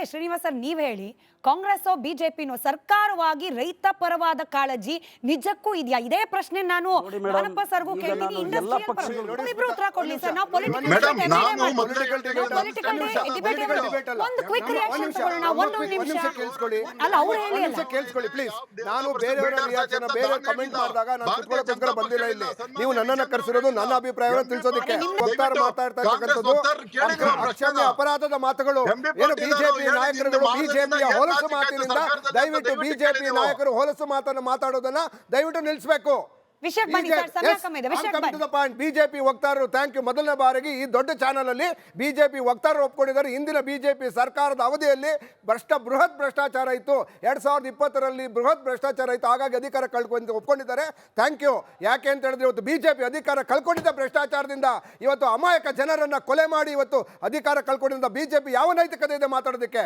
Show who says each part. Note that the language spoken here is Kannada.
Speaker 1: ಶ್ರೀನಿವಾಸ್ ಸರ್ ನೀವ್ ಹೇಳಿ, ಕಾಂಗ್ರೆಸ್ ಬಿಜೆಪಿನೋ ಸರ್ಕಾರವಾಗಿ ರೈತ ಪರವಾದ ಕಾಳಜಿ ನಿಜಕ್ಕೂ ಇದೆಯಾ? ಇದೇ ಪ್ರಶ್ನೆ ನಾನು ದಾನಪ್ಪ ಸರ್ಗೂ ಕೇಳ್ತೀನಿ. ಇಬ್ರು ಉತ್ತರ ಕೊಡ್ಲಿ ಸರ್. ನಾವು ಒಂದು ಕ್ವಿಕ್ ರಿಯಾಕ್ಷನ್ ತಗೊಳ್ಳೋಣ. ಒಂದು ನಿಮಿಷ ಅಲ್ಲ, ಅವ್ರು ಹೇಳಿ ಅಲ್ಲ.
Speaker 2: ಕೇಳಿಸ್ಕೊಳ್ಳಿ ಪ್ಲೀಸ್. ನಾನು ಬೇರೆಯವರ ರಿಯಾಕ್ಷನ್ ಬೇರೆ ಕಮೆಂಟ್ ಮಾಡಿದಾಗ ನಾನು ಕುತ್ಕೊಳ್ಳೋಕ್ಕೋಸ್ಕರ ಬಂದಿಲ್ಲ ಇಲ್ಲಿ. ನೀವು ನನ್ನನ್ನ ಕರೆಸಿರೋದು ನನ್ನ ಅಭಿಪ್ರಾಯವನ್ನು ತಿಳಿಸೋದಕ್ಕೆ. ವಕ್ತಾರ ಮಾತಾಡ್ತಾ ಇರ್ತಕ್ಕಂಥದ್ದು ಅಕ್ಷಮ್ಯ ಅಪರಾಧದ ಮಾತುಗಳು. ಏನು ಬಿಜೆಪಿ ನಾಯಕರುಗಳು ಬಿಜೆಪಿಯ ಹೊಲಸು ಮಾತಿನಿಂದ ದಯವಿಟ್ಟು ಬಿಜೆಪಿ ನಾಯಕರು ಹೊಲಸು ಮಾತನ್ನು ಮಾತಾಡೋದನ್ನ ದಯವಿಟ್ಟು ನಿಲ್ಲಿಸಬೇಕು. ಬಿಜೆಪಿ ವಕ್ತಾರರು ಥ್ಯಾಂಕ್ ಯು. ಮೊದಲನೇ ಬಾರಿಗೆ ಈ ದೊಡ್ಡ ಚಾನಲ್ ಅಲ್ಲಿ ಬಿಜೆಪಿ ವಕ್ತಾರರು ಒಪ್ಕೊಂಡಿದ್ದಾರೆ. ಹಿಂದಿನ ಬಿಜೆಪಿ ಸರ್ಕಾರದ ಅವಧಿಯಲ್ಲಿ ಬೃಹತ್ ಭ್ರಷ್ಟಾಚಾರ ಇತ್ತು. 2020ರಲ್ಲಿ ಬೃಹತ್ ಭ್ರಷ್ಟಾಚಾರ ಇತ್ತು. ಹಾಗಾಗಿ ಅಧಿಕಾರ ಕಳ್ಕೊಂಡು ಒಪ್ಕೊಂಡಿದ್ದಾರೆ. Thank you. ಯಾಕೆ ಅಂತ ಹೇಳಿದ್ರೆ ಇವತ್ತು ಬಿಜೆಪಿ ಅಧಿಕಾರ ಕಳ್ಕೊಂಡಿದ್ದ ಭ್ರಷ್ಟಾಚಾರದಿಂದ, ಇವತ್ತು ಅಮಾಯಕ ಜನರನ್ನ ಕೊಲೆ ಮಾಡಿ ಇವತ್ತು ಅಧಿಕಾರ ಕಳ್ಕೊಂಡಿದ್ದ ಬಿಜೆಪಿ ಯಾವ ನೈತಿಕತೆ ಇದೆ ಮಾತಾಡೋದಕ್ಕೆ?